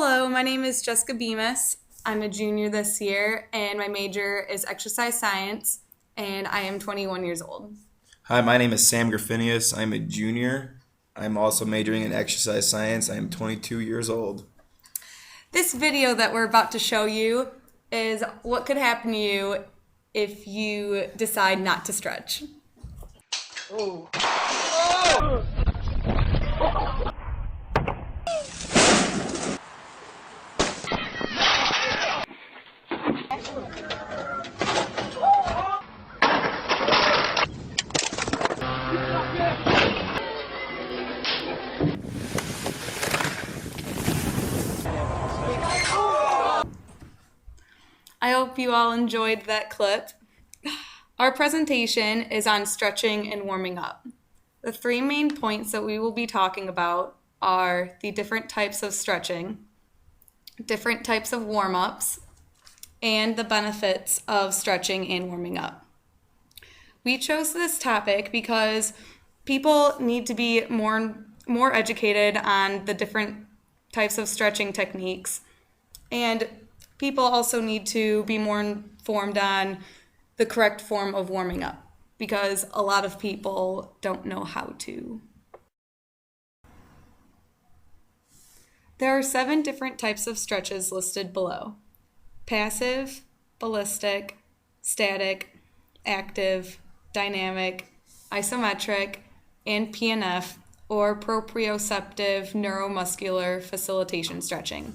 Hello, my name is Jessica Bemis. I'm a junior this year, and my major is exercise science, and I am 21 years old. Hi, my name is Sam Griffinius. I'm a junior. I'm also majoring in exercise science. I am 22 years old. This video that we're about to show you is what could happen to you if you decide not to stretch. I hope you all enjoyed that clip. Our presentation is on stretching and warming up. The three main points that we will be talking about are the different types of stretching, different types of warm-ups, and the benefits of stretching and warming up. We chose this topic because people need to be more educated on the different types of stretching techniques, and people also need to be more informed on the correct form of warming up because a lot of people don't know how to. There are 7 different types of stretches listed below: passive, ballistic, static, active, dynamic, isometric, and PNF, or proprioceptive neuromuscular facilitation stretching.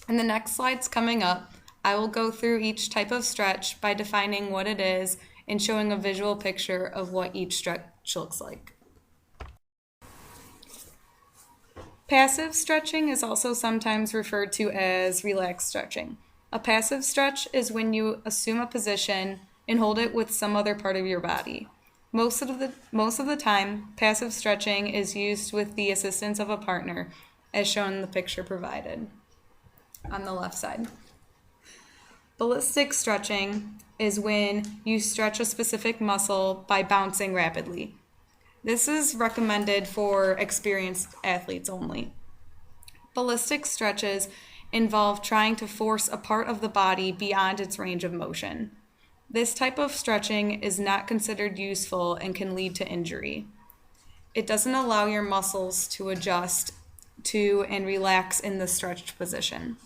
In the next slides coming up, I will go through each type of stretch by defining what it is and showing a visual picture of what each stretch looks like. Passive stretching is also sometimes referred to as relaxed stretching. A passive stretch is when you assume a position and hold it with some other part of your body. Most of the time, passive stretching is used with the assistance of a partner, as shown in the picture provided on the left side. Ballistic stretching is when you stretch a specific muscle by bouncing rapidly. This is recommended for experienced athletes only. Ballistic stretches involve trying to force a part of the body beyond its range of motion. This type of stretching is not considered useful and can lead to injury. It doesn't allow your muscles to adjust to and relax in the stretched position.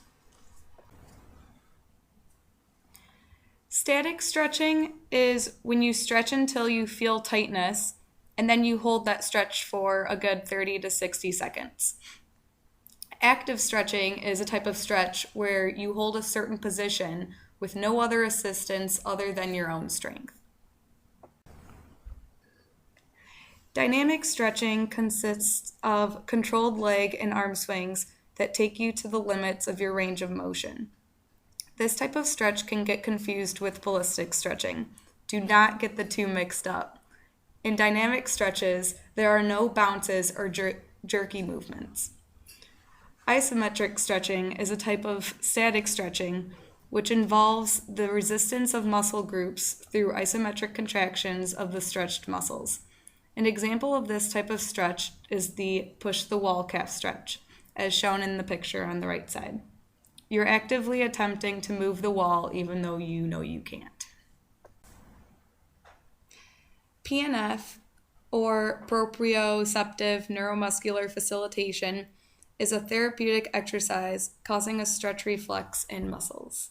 Static stretching is when you stretch until you feel tightness, and then you hold that stretch for a good 30 to 60 seconds. Active stretching is a type of stretch where you hold a certain position with no other assistance other than your own strength. Dynamic stretching consists of controlled leg and arm swings that take you to the limits of your range of motion. This type of stretch can get confused with ballistic stretching. Do not get the two mixed up. In dynamic stretches, there are no bounces or jerky movements. Isometric stretching is a type of static stretching which involves the resistance of muscle groups through isometric contractions of the stretched muscles. An example of this type of stretch is the push the wall calf stretch, as shown in the picture on the right side. You're actively attempting to move the wall even though you know you can't. PNF, or proprioceptive neuromuscular facilitation, is a therapeutic exercise causing a stretch reflex in muscles.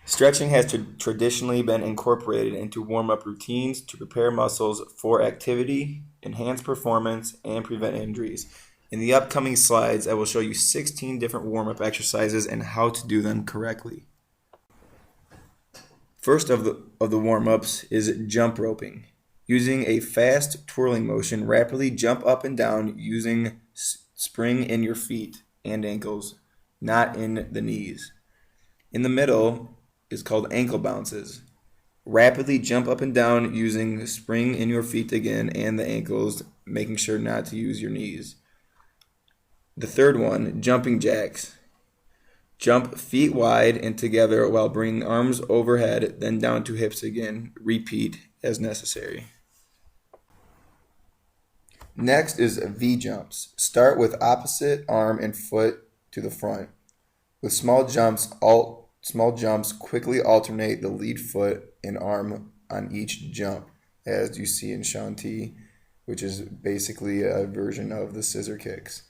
Stretching has traditionally been incorporated into warm-up routines to prepare muscles for activity, enhance performance, and prevent injuries. In the upcoming slides, I will show you 16 different warm-up exercises and how to do them correctly. First of the warm-ups is jump roping. Using a fast twirling motion, rapidly jump up and down using spring in your feet and ankles, not in the knees. In the middle is called ankle bounces. Rapidly jump up and down using spring in your feet again and the ankles, making sure not to use your knees. The third one, jumping jacks. Jump feet wide and together while bringing arms overhead, then down to hips again. Repeat as necessary. Next is V jumps. Start with opposite arm and foot to the front. With small jumps quickly alternate the lead foot and arm on each jump, as you see in Shanti, which is basically a version of the scissor kicks.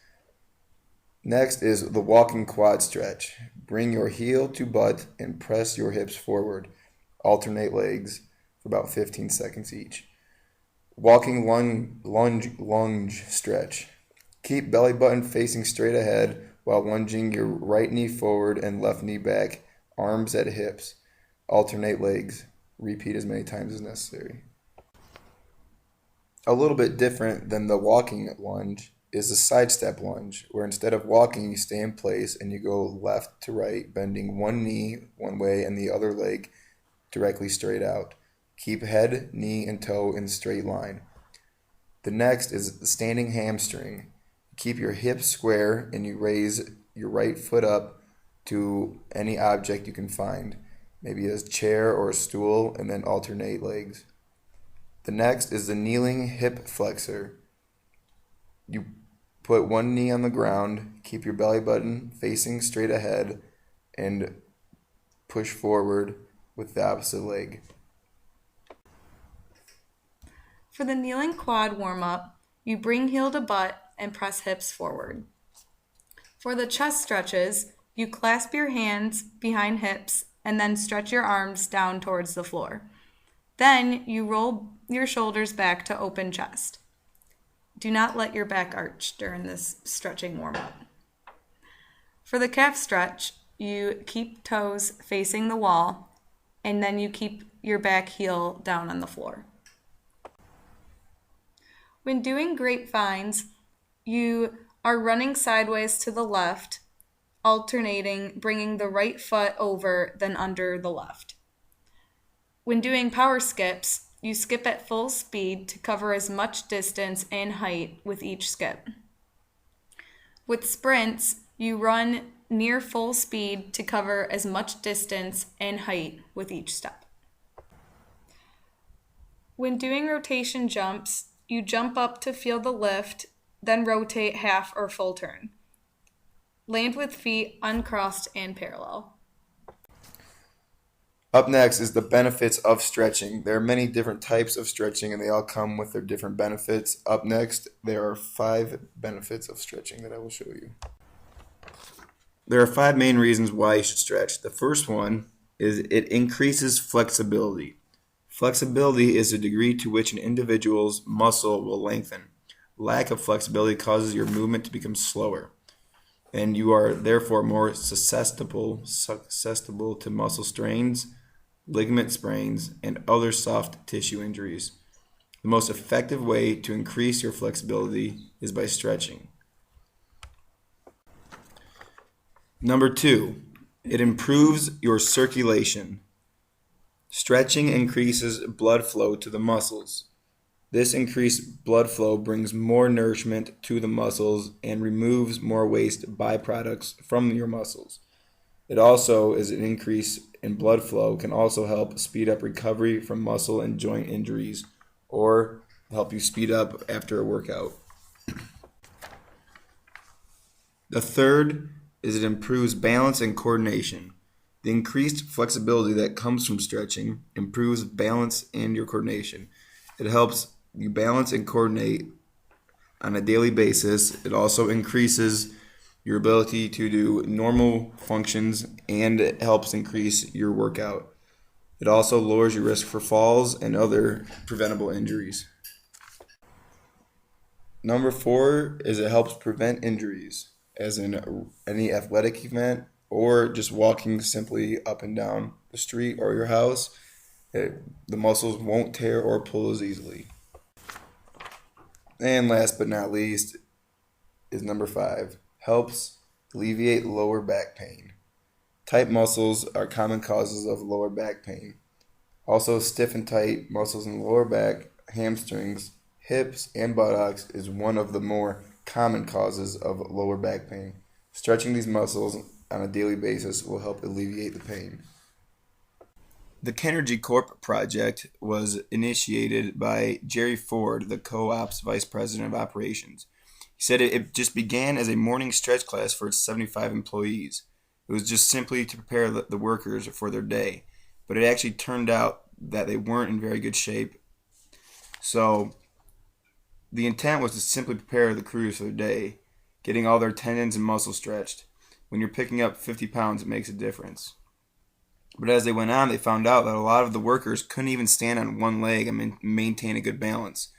Next is the walking quad stretch. Bring your heel to butt and press your hips forward. Alternate legs for about 15 seconds each. Walking lunge stretch. Keep belly button facing straight ahead while lunging your right knee forward and left knee back, arms at hips. Alternate legs. Repeat as many times as necessary. A little bit different than the walking lunge is the sidestep lunge, where instead of walking, you stay in place and you go left to right, bending one knee one way and the other leg directly straight out. Keep head, knee, and toe in straight line. The next is the standing hamstring. Keep your hips square and you raise your right foot up to any object you can find, maybe a chair or a stool, and then alternate legs. The next is the kneeling hip flexor. You put one knee on the ground, keep your belly button facing straight ahead, and push forward with the opposite leg. For the kneeling quad warm-up, you bring heel to butt and press hips forward. For the chest stretches, you clasp your hands behind hips and then stretch your arms down towards the floor. Then you roll your shoulders back to open chest. Do not let your back arch during this stretching warm-up. For the calf stretch, you keep toes facing the wall and then you keep your back heel down on the floor. When doing grapevines, you are running sideways to the left, alternating, bringing the right foot over, then under the left. When doing power skips, you skip at full speed to cover as much distance and height with each skip. With sprints, you run near full speed to cover as much distance and height with each step. When doing rotation jumps, you jump up to feel the lift, then rotate half or full turn. Land with feet uncrossed and parallel. Up next is the benefits of stretching. There are many different types of stretching and they all come with their different benefits. Up next, there are 5 benefits of stretching that I will show you. There are 5 main reasons why you should stretch. The first one is it increases flexibility. Flexibility is the degree to which an individual's muscle will lengthen. Lack of flexibility causes your movement to become slower, and you are therefore more susceptible to muscle strains, ligament sprains, and other soft tissue injuries. The most effective way to increase your flexibility is by stretching. Number 2, it improves your circulation. Stretching increases blood flow to the muscles. This increased blood flow brings more nourishment to the muscles and removes more waste byproducts from your muscles. It also is an increase in blood flow can also help speed up recovery from muscle and joint injuries or help you speed up after a workout. The third is it improves balance and coordination. The increased flexibility that comes from stretching improves balance and your coordination. It helps you balance and coordinate on a daily basis. It also increases your ability to do normal functions and it helps increase your workout. It also lowers your risk for falls and other preventable injuries. Number 4 is it helps prevent injuries, as in any athletic event or just walking simply up and down the street or your house. The muscles won't tear or pull as easily. And last but not least is number 5, helps alleviate lower back pain. Tight muscles are common causes of lower back pain. Also, stiff and tight muscles in the lower back, hamstrings, hips, and buttocks is one of the more common causes of lower back pain. Stretching these muscles on a daily basis will help alleviate the pain. The Kenergy Corp project was initiated by Jerry Ford, the co-op's vice president of operations. He said it just began as a morning stretch class for its 75 employees. It was just simply to prepare the workers for their day. But it actually turned out that they weren't in very good shape. So the intent was to simply prepare the crews for their day, getting all their tendons and muscles stretched. When you're picking up 50 pounds, it makes a difference. But as they went on, they found out that a lot of the workers couldn't even stand on one leg and maintain a good balance.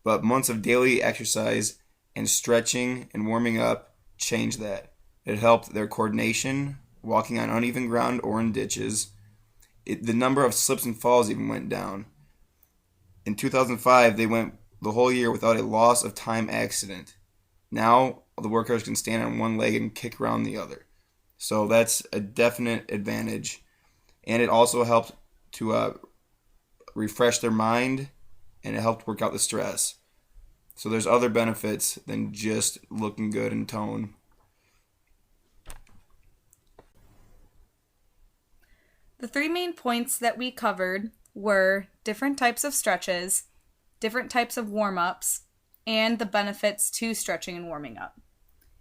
But months of daily exercise and stretching and warming up changed that. It helped their coordination, walking on uneven ground or in ditches. The number of slips and falls even went down. In 2005, they went the whole year without a loss of time accident. Now, the workers can stand on one leg and kick around the other. So that's a definite advantage. And it also helped to refresh their mind, and it helped work out the stress. So there's other benefits than just looking good in tone. The three main points that we covered were different types of stretches, different types of warm-ups, and the benefits to stretching and warming up.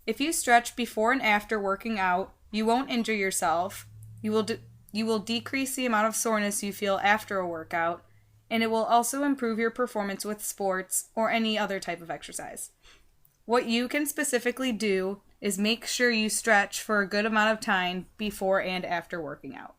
If you stretch before and after working out, you won't injure yourself. You will decrease the amount of soreness you feel after a workout, and it will also improve your performance with sports or any other type of exercise. What you can specifically do is make sure you stretch for a good amount of time before and after working out.